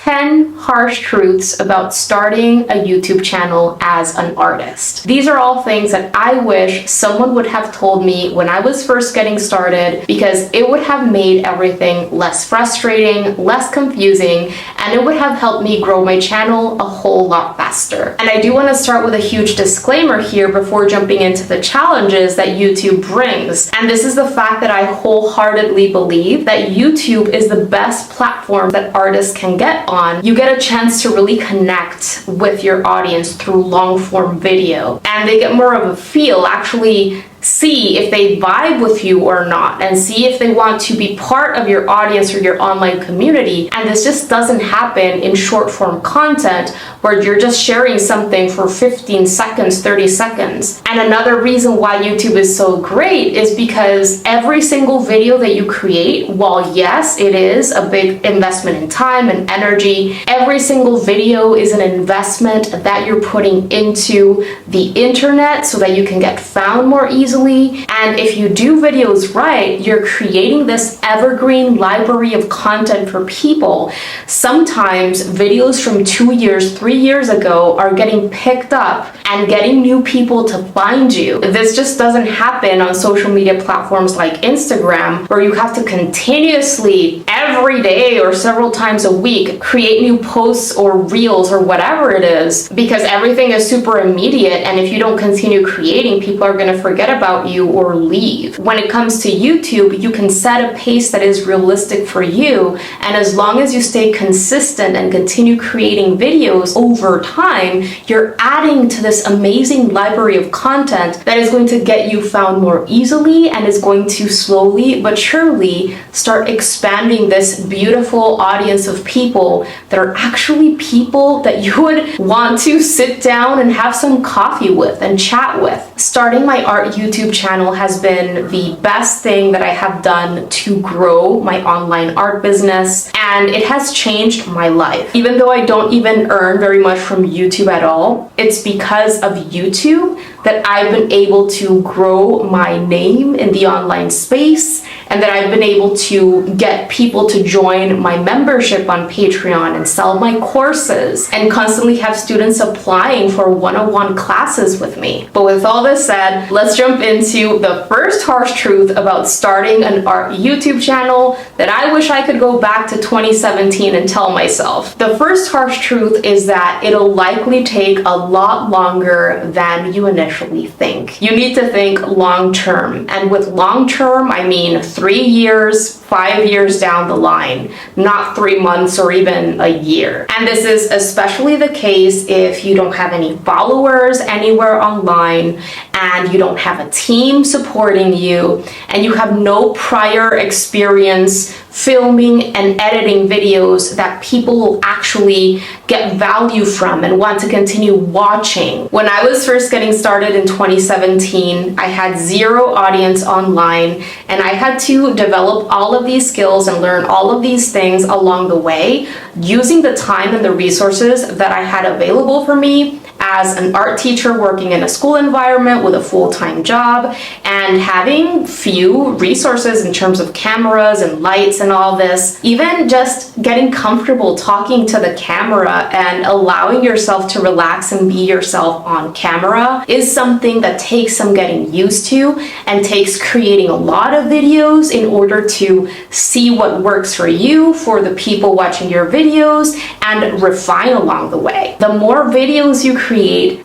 10 harsh truths about starting a YouTube channel as an artist. These are all things that I wish someone would have told me when I was first getting started, because it would have made everything less frustrating, less confusing, and it would have helped me grow my channel a whole lot faster. And I do want to start with a huge disclaimer here before jumping into the challenges that YouTube brings. And this is the fact that I wholeheartedly believe that YouTube is the best platform that artists can get on. You get a chance to really connect with your audience through long form video, and they get more of a feel, actually see if they vibe with you or not, and see if they want to be part of your audience or your online community. And this just doesn't happen in short form content where you're just sharing something for 15 seconds, 30 seconds. And another reason why YouTube is so great is because every single video that you create, while yes, it is a big investment in time and energy, every single video is an investment that you're putting into the internet so that you can get found more easily. And if you do videos right, you're creating this evergreen library of content for people. Sometimes videos from 2 years, 3 years ago are getting picked up and getting new people to find you. This just doesn't happen on social media platforms like Instagram, where you have to continuously, every day or several times a week, create new posts or reels or whatever it is, because everything is super immediate. And if you don't continue creating, people are going to forget about you or leave. When it comes to YouTube, you can set a pace that is realistic for you, and as long as you stay consistent and continue creating videos over time, you're adding to this amazing library of content that is going to get you found more easily and is going to slowly but surely start expanding this beautiful audience of people that are actually people that you would want to sit down and have some coffee with and chat with. Starting my art YouTube channel has been the best thing that I have done to grow my online art business, and it has changed my life. Even though I don't even earn very much from YouTube at all, it's because of YouTube that I've been able to grow my name in the online space, and that I've been able to get people to join my membership on Patreon and sell my courses, and constantly have students applying for one-on-one classes with me. But with all this said, let's jump into the first harsh truth about starting an art YouTube channel that I wish I could go back to 2017 and tell myself. The first harsh truth is that it'll likely take a lot longer than you initially think. You need to think long term, and with long term, I mean 3 years, 5 years down the line, not 3 months or even a year. And this is especially the case if you don't have any followers anywhere online, and you don't have a team supporting you, and you have no prior experience filming and editing videos that people will actually get value from and want to continue watching. When I was first getting started in 2017, I had zero audience online, and I had to develop all of these skills and learn all of these things along the way, using the time and the resources that I had available for me as an art teacher working in a school environment with a full-time job, and having few resources in terms of cameras and lights and all this. Even just getting comfortable talking to the camera and allowing yourself to relax and be yourself on camera is something that takes some getting used to, and takes creating a lot of videos in order to see what works for you, for the people watching your videos, and refine along the way. The more videos you create,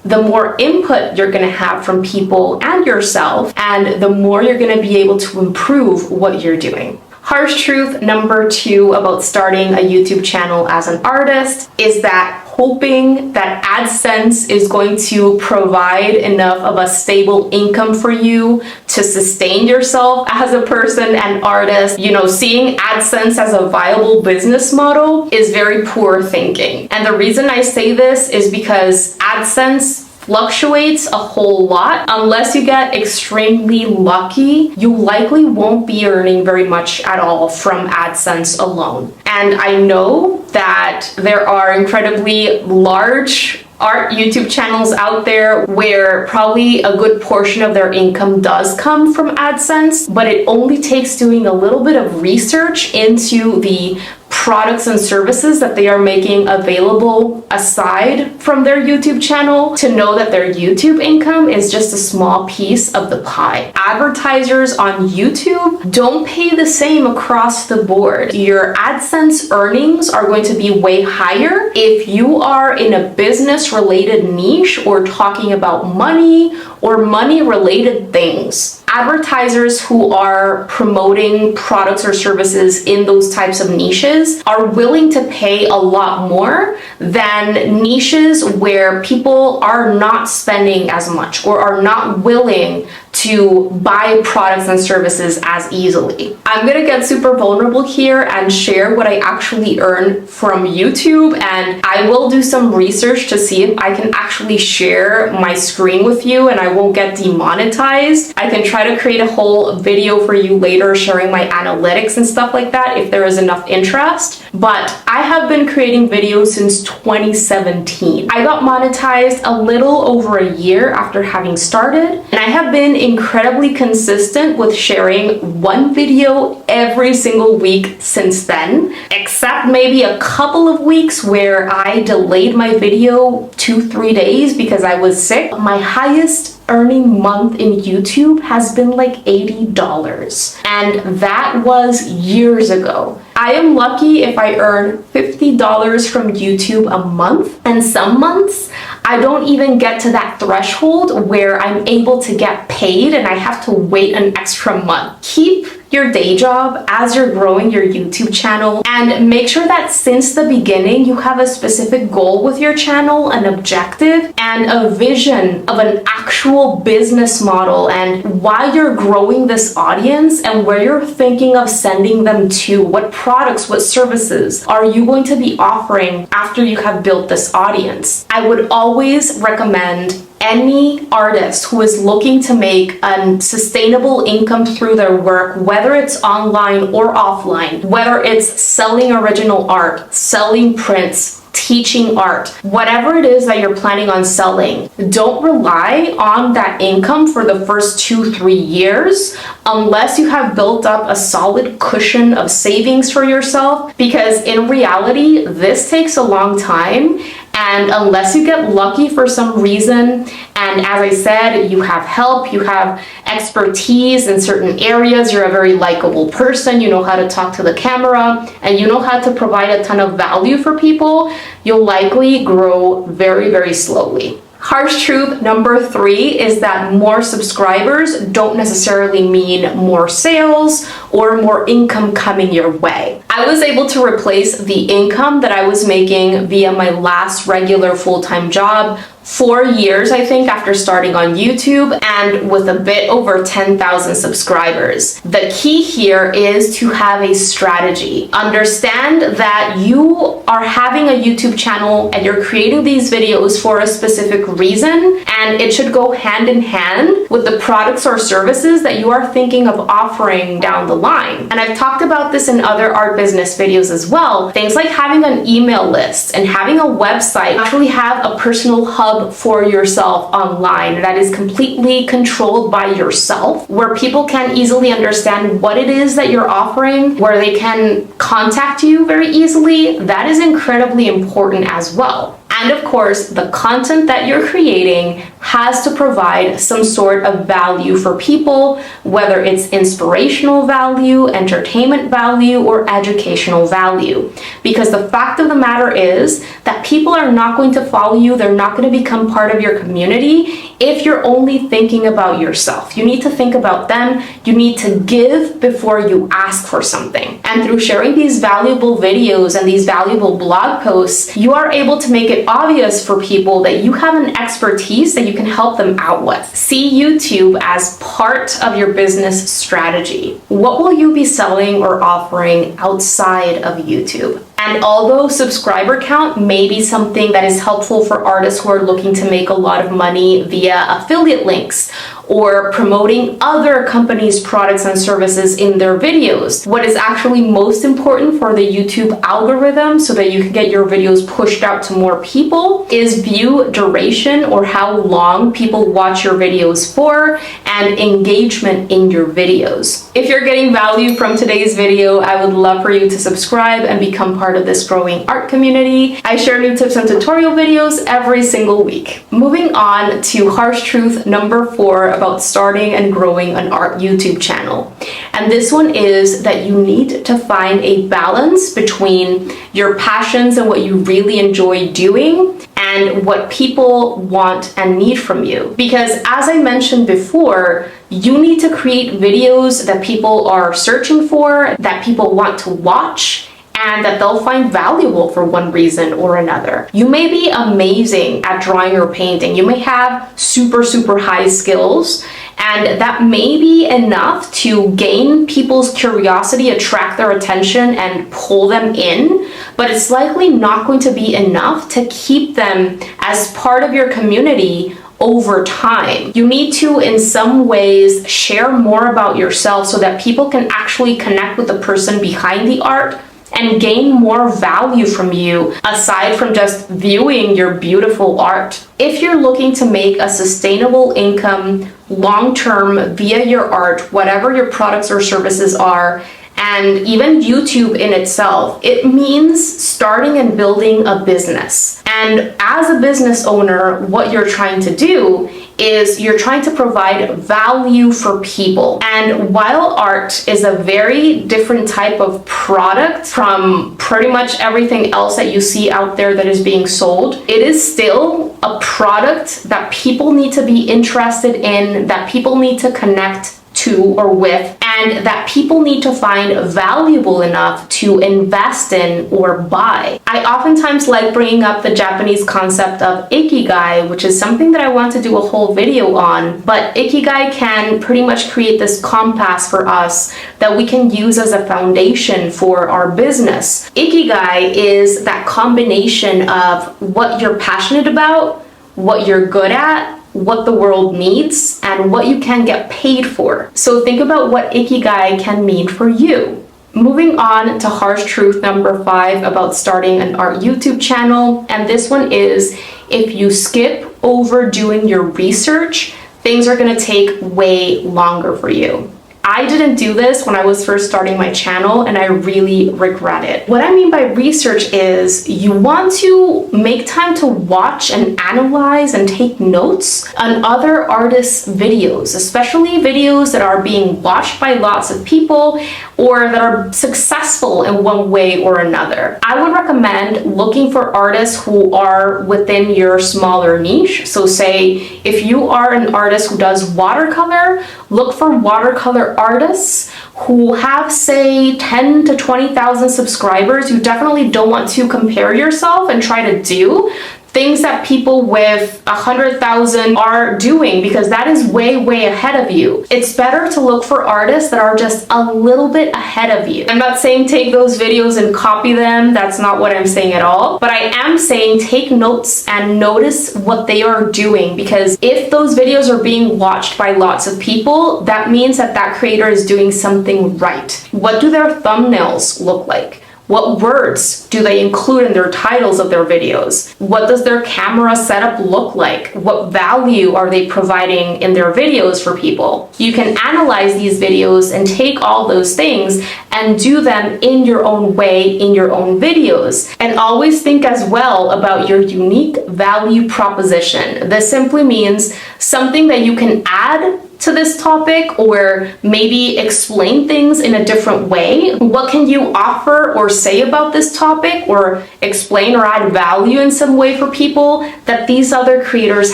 the more input you're going to have from people and yourself, and the more you're going to be able to improve what you're doing. Harsh truth number 2 about starting a YouTube channel as an artist is that hoping that AdSense is going to provide enough of a stable income for you to sustain yourself as a person and artist, seeing AdSense as a viable business model is very poor thinking. And the reason I say this is because AdSense fluctuates a whole lot. Unless you get extremely lucky, you likely won't be earning very much at all from AdSense alone. And I know that there are incredibly large art YouTube channels out there where probably a good portion of their income does come from AdSense, but it only takes doing a little bit of research into the products and services that they are making available aside from their YouTube channel to know that their YouTube income is just a small piece of the pie. Advertisers on YouTube don't pay the same across the board. Your AdSense earnings are going to be way higher if you are in a business related niche or talking about money or money related things. Advertisers who are promoting products or services in those types of niches are willing to pay a lot more than niches where people are not spending as much or are not willing to buy products and services as easily. I'm gonna get super vulnerable here and share what I actually earn from YouTube, and I will do some research to see if I can actually share my screen with you and I won't get demonetized. I can try to create a whole video for you later sharing my analytics and stuff like that if there is enough interest. But I have been creating videos since 2017. I got monetized a little over a year after having started, and I have been incredibly consistent with sharing one video every single week since then, except maybe a couple of weeks where I delayed my video 2-3 days because I was sick. My highest earning month in YouTube has been like $80, and that was years ago. I am lucky if I earn $50 from YouTube a month, and some months I don't even get to that threshold where I'm able to get paid and I have to wait an extra month. Keep your day job as you're growing your YouTube channel, and make sure that since the beginning you have a specific goal with your channel, an objective, and a vision of an actual business model and why you're growing this audience and where you're thinking of sending them to. What products, what services are you going to be offering after you have built this audience? I would always recommend any artist who is looking to make a sustainable income through their work, whether it's online or offline, whether it's selling original art, selling prints, teaching art, whatever it is that you're planning on selling, don't rely on that income for the first 2-3 years unless you have built up a solid cushion of savings for yourself, because in reality, this takes a long time. And unless you get lucky for some reason, and as I said, you have help, you have expertise in certain areas, you're a very likable person, you know how to talk to the camera, and you know how to provide a ton of value for people, you'll likely grow very, very slowly. Harsh truth number 3 is that more subscribers don't necessarily mean more sales or more income coming your way. I was able to replace the income that I was making via my last regular full-time job 4 years, I think, after starting on YouTube, and with a bit over 10,000 subscribers. The key here is to have a strategy. Understand that you are having a YouTube channel and you're creating these videos for a specific reason, and it should go hand in hand with the products or services that you are thinking of offering down the line. And I've talked about this in other art business videos as well. Things like having an email list and having a website, actually have a personal hub for yourself online that is completely controlled by yourself, where people can easily understand what it is that you're offering, where they can contact you very easily. That is incredibly important as well. And of course, the content that you're creating has to provide some sort of value for people, whether it's inspirational value, entertainment value, or educational value. Because the fact of the matter is that people are not going to follow you, they're not going to become part of your community if you're only thinking about yourself. You need to think about them, you need to give before you ask for something. And through sharing these valuable videos and these valuable blog posts, you are able to make it obvious for people that you have an expertise that you can help them out with. See YouTube as part of your business strategy. What will you be selling or offering outside of YouTube? And although subscriber count may be something that is helpful for artists who are looking to make a lot of money via affiliate links or promoting other companies' products and services in their videos. What is actually most important for the YouTube algorithm so that you can get your videos pushed out to more people is view duration, or how long people watch your videos for, and engagement in your videos. If you're getting value from today's video, I would love for you to subscribe and become part of this growing art community. I share new tips and tutorial videos every single week. Moving on to harsh truth number 4 about starting and growing an art YouTube channel. And this one is that you need to find a balance between your passions and what you really enjoy doing and what people want and need from you. Because as I mentioned before, you need to create videos that people are searching for, that people want to watch, and that they'll find valuable for one reason or another. You may be amazing at drawing or painting. You may have super high skills, and that may be enough to gain people's curiosity, attract their attention, and pull them in, but it's likely not going to be enough to keep them as part of your community over time. You need to, in some ways, share more about yourself so that people can actually connect with the person behind the art and gain more value from you aside from just viewing your beautiful art. If you're looking to make a sustainable income long-term via your art, whatever your products or services are, and even YouTube in itself, it means starting and building a business. And as a business owner, what you're trying to do is you're trying to provide value for people. And while art is a very different type of product from pretty much everything else that you see out there that is being sold, it is still a product that people need to be interested in, that people need to connect to or with, and that people need to find valuable enough to invest in or buy. I oftentimes like bringing up the Japanese concept of ikigai, which is something that I want to do a whole video on, but ikigai can pretty much create this compass for us that we can use as a foundation for our business. Ikigai is that combination of what you're passionate about, what you're good at, what the world needs, and what you can get paid for. So think about what ikigai can mean for you. Moving on to harsh truth number 5 about starting an art YouTube channel, and this one is, if you skip over doing your research, things are going to take way longer for you. I didn't do this when I was first starting my channel, and I really regret it. What I mean by research is you want to make time to watch and analyze and take notes on other artists' videos, especially videos that are being watched by lots of people or that are successful in one way or another. I would recommend looking for artists who are within your smaller niche. So say if you are an artist who does watercolor, look for watercolor artists who have, say, 10 to 20,000 subscribers. You definitely don't want to compare yourself and try to do things that people with 100,000 are doing, because that is way ahead of you. It's better to look for artists that are just a little bit ahead of you. I'm not saying take those videos and copy them. That's not what I'm saying at all. But I am saying take notes and notice what they are doing, because if those videos are being watched by lots of people, that means that that creator is doing something right. What do their thumbnails look like? What words do they include in their titles of their videos? What does their camera setup look like? What value are they providing in their videos for people? You can analyze these videos and take all those things and do them in your own way, in your own videos. And always think as well about your unique value proposition. This simply means something that you can add to this topic, or maybe explain things in a different way. What can you offer or say about this topic, or explain or add value in some way for people that these other creators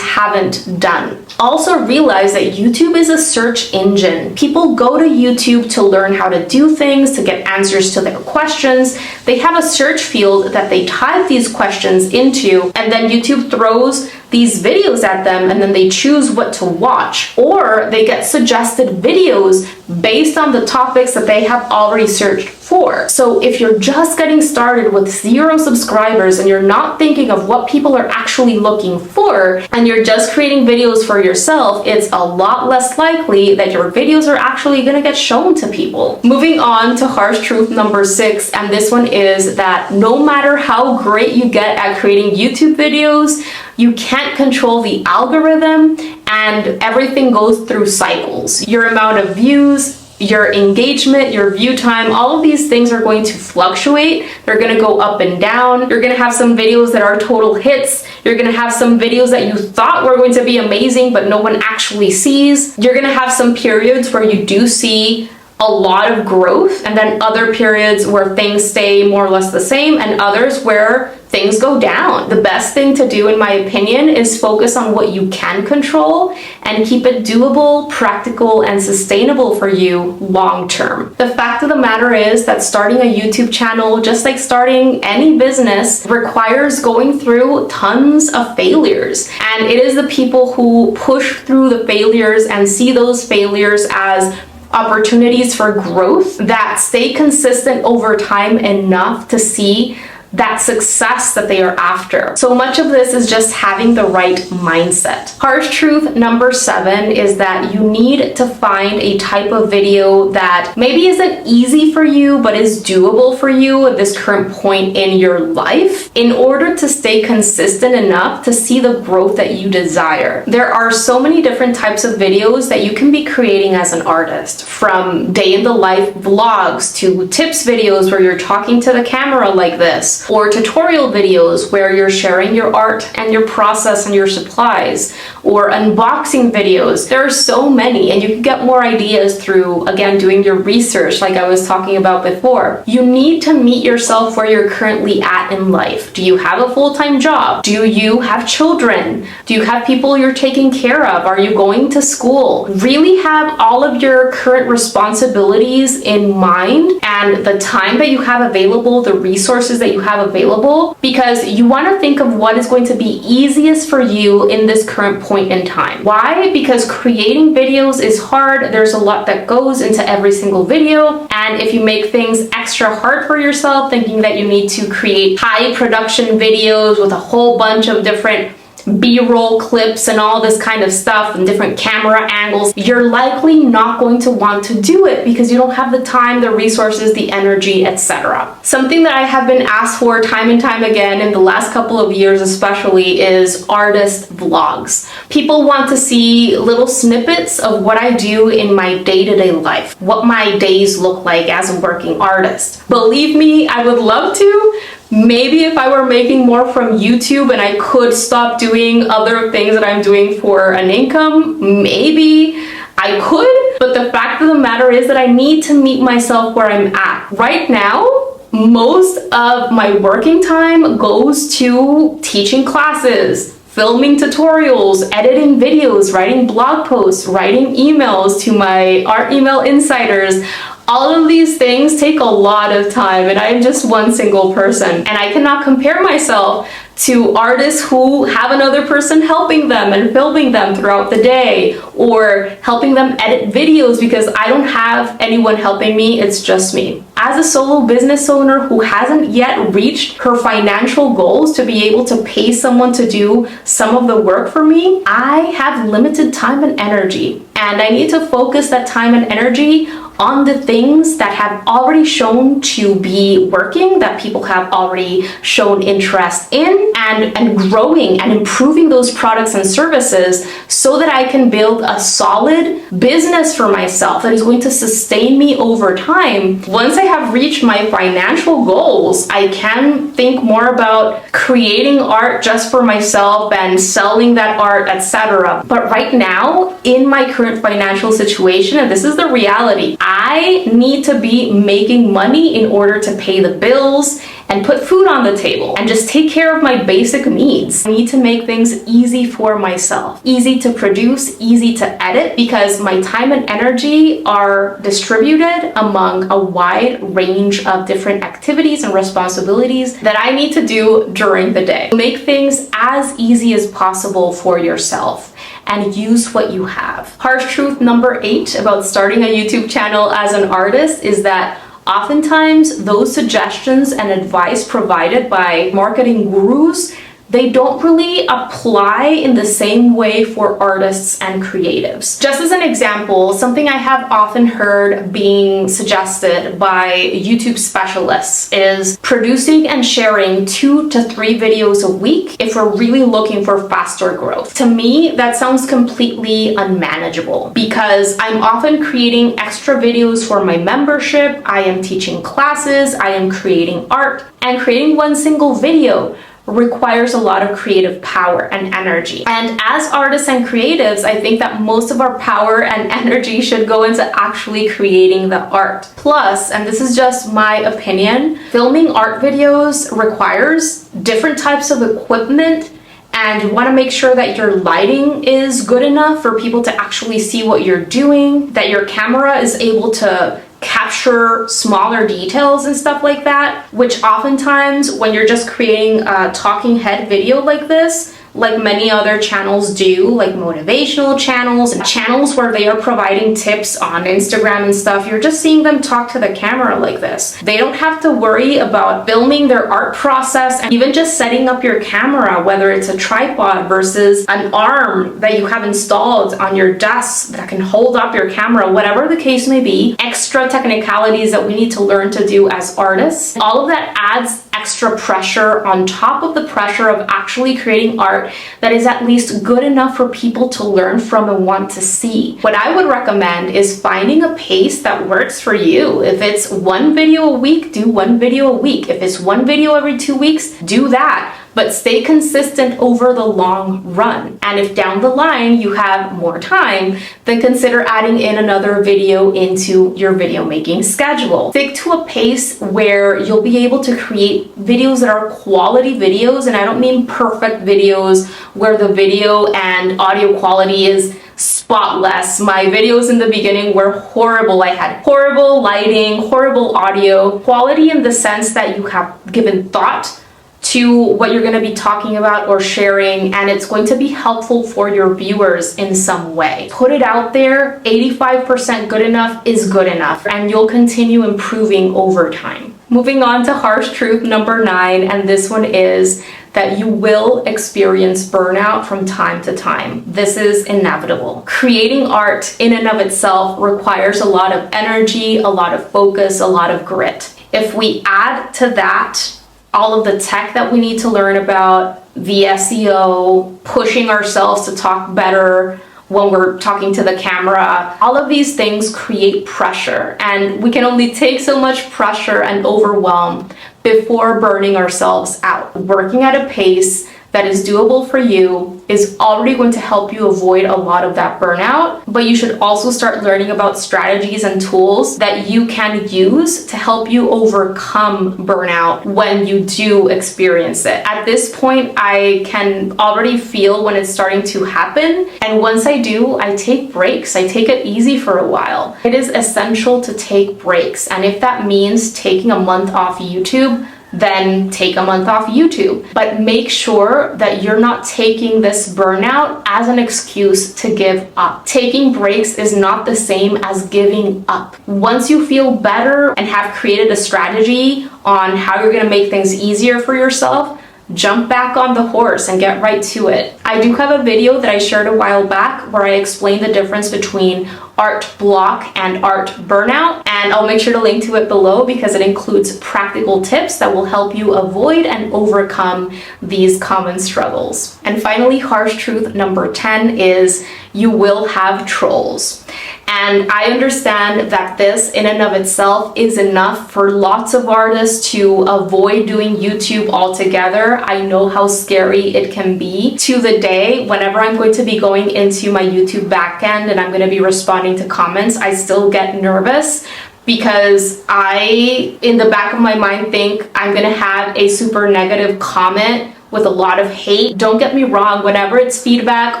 haven't done? Also realize that YouTube is a search engine. People go to YouTube to learn how to do things, to get answers to their questions. They have a search field that they type these questions into, and then YouTube throws these videos at them and then they choose what to watch, or they get suggested videos based on the topics that they have already searched for. So if you're just getting started with 0 subscribers and you're not thinking of what people are actually looking for, and you're just creating videos for yourself, it's a lot less likely that your videos are actually going to get shown to people. Moving on to harsh truth number 6, and this one is that no matter how great you get at creating YouTube videos, you can't control the algorithm, and everything goes through cycles. Your amount of views, your engagement, your view time, all of these things are going to fluctuate. They're going to go up and down. You're going to have some videos that are total hits. You're going to have some videos that you thought were going to be amazing, but no one actually sees. You're going to have some periods where you do see a lot of growth, and then other periods where things stay more or less the same, and others where things go down. The best thing to do, in my opinion, is focus on what you can control and keep it doable, practical, and sustainable for you long term. The fact of the matter is that starting a YouTube channel, just like starting any business, requires going through tons of failures. And it is the people who push through the failures and see those failures as opportunities for growth that stay consistent over time enough to see that success that they are after. So much of this is just having the right mindset. Harsh truth number 7 is that you need to find a type of video that maybe isn't easy for you, but is doable for you at this current point in your life in order to stay consistent enough to see the growth that you desire. There are so many different types of videos that you can be creating as an artist, from day in the life vlogs to tips videos where you're talking to the camera like this, or tutorial videos where you're sharing your art and your process and your supplies, or unboxing videos. There are so many, and you can get more ideas through, again, doing your research like I was talking about before. You need to meet yourself where you're currently at in life. Do you have a full-time job? Do you have children? Do you have people you're taking care of? Are you going to school? Really have all of your current responsibilities in mind and the time that you have available, the resources that you have available, because you want to think of what is going to be easiest for you in this current point in time. Why? Because creating videos is hard. There's a lot that goes into every single video, and if you make things extra hard for yourself, thinking that you need to create high production videos with a whole bunch of different B-roll clips and all this kind of stuff and different camera angles, you're likely not going to want to do it because you don't have the time, the resources, the energy, etc. Something that I have been asked for time and time again in the last couple of years especially is artist vlogs. People want to see little snippets of what I do in my day-to-day life, what my days look like as a working artist. Believe me, I would love to. Maybe if I were making more from YouTube and I could stop doing other things that I'm doing for an income, maybe I could. But the fact of the matter is that I need to meet myself where I'm at. Right now, most of my working time goes to teaching classes, filming tutorials, editing videos, writing blog posts, writing emails to my art email insiders. All of these things take a lot of time, and I am just one single person, and I cannot compare myself to artists who have another person helping them and filming them throughout the day, or helping them edit videos, because I don't have anyone helping me, it's just me. As a solo business owner who hasn't yet reached her financial goals to be able to pay someone to do some of the work for me, I have limited time and energy, and I need to focus that time and energy on the things that have already shown to be working, that people have already shown interest in, and growing and improving those products and services so that I can build a solid business for myself that is going to sustain me over time. Once I have reached my financial goals, I can think more about creating art just for myself and selling that art, etc. But right now, in my current financial situation, and this is the reality, I need to be making money in order to pay the bills and put food on the table and just take care of my basic needs. I need to make things easy for myself, easy to produce, easy to edit, because my time and energy are distributed among a wide range of different activities and responsibilities that I need to do during the day. Make things as easy as possible for yourself and use what you have. Harsh truth number 8 about starting a YouTube channel as an artist is that oftentimes those suggestions and advice provided by marketing gurus, they don't really apply in the same way for artists and creatives. Just as an example, something I have often heard being suggested by YouTube specialists is producing and sharing 2 to 3 videos a week if we're really looking for faster growth. To me, that sounds completely unmanageable because I'm often creating extra videos for my membership, I am teaching classes, I am creating art, and creating one single video requires a lot of creative power and energy. And as artists and creatives, I think that most of our power and energy should go into actually creating the art. Plus, and this is just my opinion, filming art videos requires different types of equipment, and you want to make sure that your lighting is good enough for people to actually see what you're doing, that your camera is able to capture smaller details and stuff like that, which oftentimes when you're just creating a talking head video like this, like many other channels do, like motivational channels and channels where they are providing tips on Instagram and stuff, you're just seeing them talk to the camera like this. They don't have to worry about filming their art process and even just setting up your camera, whether it's a tripod versus an arm that you have installed on your desk that can hold up your camera, whatever the case may be, extra technicalities that we need to learn to do as artists. All of that adds extra pressure on top of the pressure of actually creating art that is at least good enough for people to learn from and want to see. What I would recommend is finding a pace that works for you. If it's 1 video a week, do 1 video a week. If it's 1 video every 2 weeks, do that. But stay consistent over the long run. And if down the line you have more time, then consider adding in another video into your video making schedule. Stick to a pace where you'll be able to create videos that are quality videos, and I don't mean perfect videos where the video and audio quality is spotless. My videos in the beginning were horrible. I had horrible lighting, horrible audio, quality in the sense that you have given thought to what you're going to be talking about or sharing, and it's going to be helpful for your viewers in some way. Put it out there. 85% good enough is good enough, and you'll continue improving over time. Moving on to harsh truth number 9, and this one is that you will experience burnout from time to time. This is inevitable. Creating art in and of itself requires a lot of energy, a lot of focus, a lot of grit. If we add to that all of the tech that we need to learn about, the SEO, pushing ourselves to talk better when we're talking to the camera, all of these things create pressure, and we can only take so much pressure and overwhelm before burning ourselves out. Working at a pace that is doable for you is already going to help you avoid a lot of that burnout, but you should also start learning about strategies and tools that you can use to help you overcome burnout when you do experience it. At this point, I can already feel when it's starting to happen, and once I do, I take breaks. I take it easy for a while. It is essential to take breaks, and if that means taking a month off YouTube, then take a month off YouTube. But make sure that you're not taking this burnout as an excuse to give up. Taking breaks is not the same as giving up. Once you feel better and have created a strategy on how you're gonna make things easier for yourself, jump back on the horse and get right to it. I do have a video that I shared a while back where I explained the difference between art block and art burnout, and I'll make sure to link to it below because it includes practical tips that will help you avoid and overcome these common struggles. And finally, harsh truth number 10 is you will have trolls. And I understand that this in and of itself is enough for lots of artists to avoid doing YouTube altogether. I know how scary it can be. To the day, whenever I'm going to be going into my YouTube backend and I'm going to be responding to comments, I still get nervous because I, in the back of my mind, think I'm gonna have a super negative comment with a lot of hate. Don't get me wrong, whenever it's feedback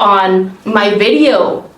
on my video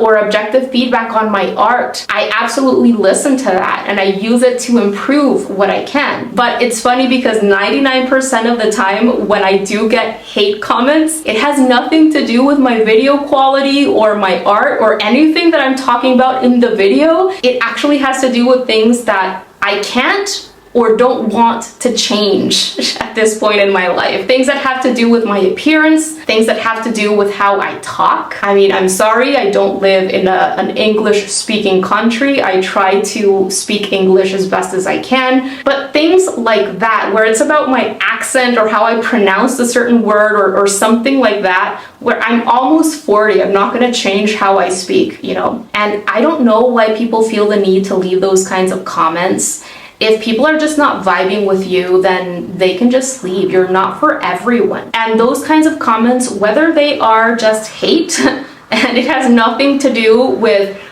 or objective feedback on my art, I absolutely listen to that and I use it to improve what I can. But it's funny because 99% of the time when I do get hate comments, it has nothing to do with my video quality or my art or anything that I'm talking about in the video. It actually has to do with things that I can't or don't want to change at this point in my life. Things that have to do with my appearance, things that have to do with how I talk. I mean, I'm sorry, I don't live in an English-speaking country. I try to speak English as best as I can, but things like that, where it's about my accent or how I pronounce a certain word or something like that, where I'm almost 40, I'm not gonna change how I speak, you know? And I don't know why people feel the need to leave those kinds of comments. If people are just not vibing with you, then they can just leave. You're not for everyone. And those kinds of comments, whether they are just hate, and it has nothing to do with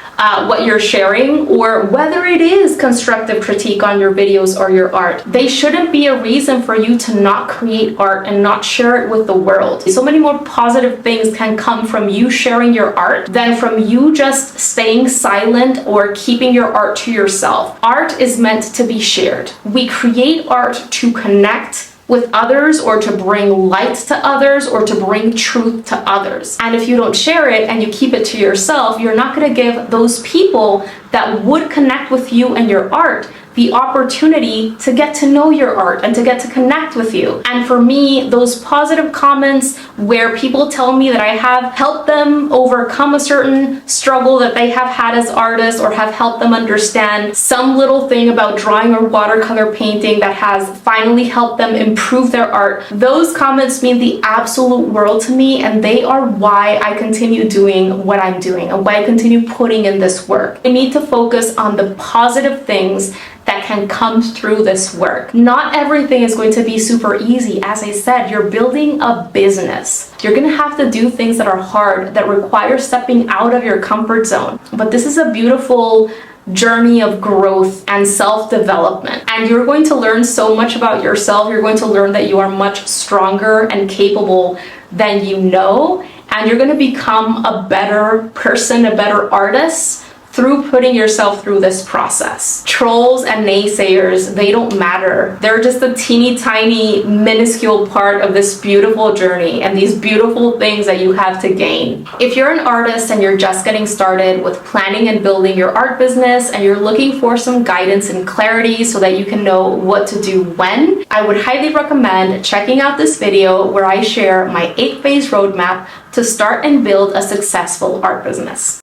what you're sharing, or whether it is constructive critique on your videos or your art, they shouldn't be a reason for you to not create art and not share it with the world. So many more positive things can come from you sharing your art than from you just staying silent or keeping your art to yourself. Art is meant to be shared. We create art to connect with others, or to bring light to others, or to bring truth to others. And if you don't share it and you keep it to yourself, you're not going to give those people that would connect with you and your art the opportunity to get to know your art and to get to connect with you. And for me, those positive comments where people tell me that I have helped them overcome a certain struggle that they have had as artists, or have helped them understand some little thing about drawing or watercolor painting that has finally helped them improve their art, those comments mean the absolute world to me, and they are why I continue doing what I'm doing and why I continue putting in this work. I need to focus on the positive things that can come through this work. Not everything is going to be super easy. As I said, you're building a business. You're gonna have to do things that are hard, that require stepping out of your comfort zone. But this is a beautiful journey of growth and self-development. And you're going to learn so much about yourself. You're going to learn that you are much stronger and capable than you know. And you're gonna become a better person, a better artist, through putting yourself through this process. Trolls and naysayers, they don't matter. They're just a teeny tiny minuscule part of this beautiful journey and these beautiful things that you have to gain. If you're an artist and you're just getting started with planning and building your art business, and you're looking for some guidance and clarity so that you can know what to do when, I would highly recommend checking out this video where I share my 8-phase roadmap to start and build a successful art business.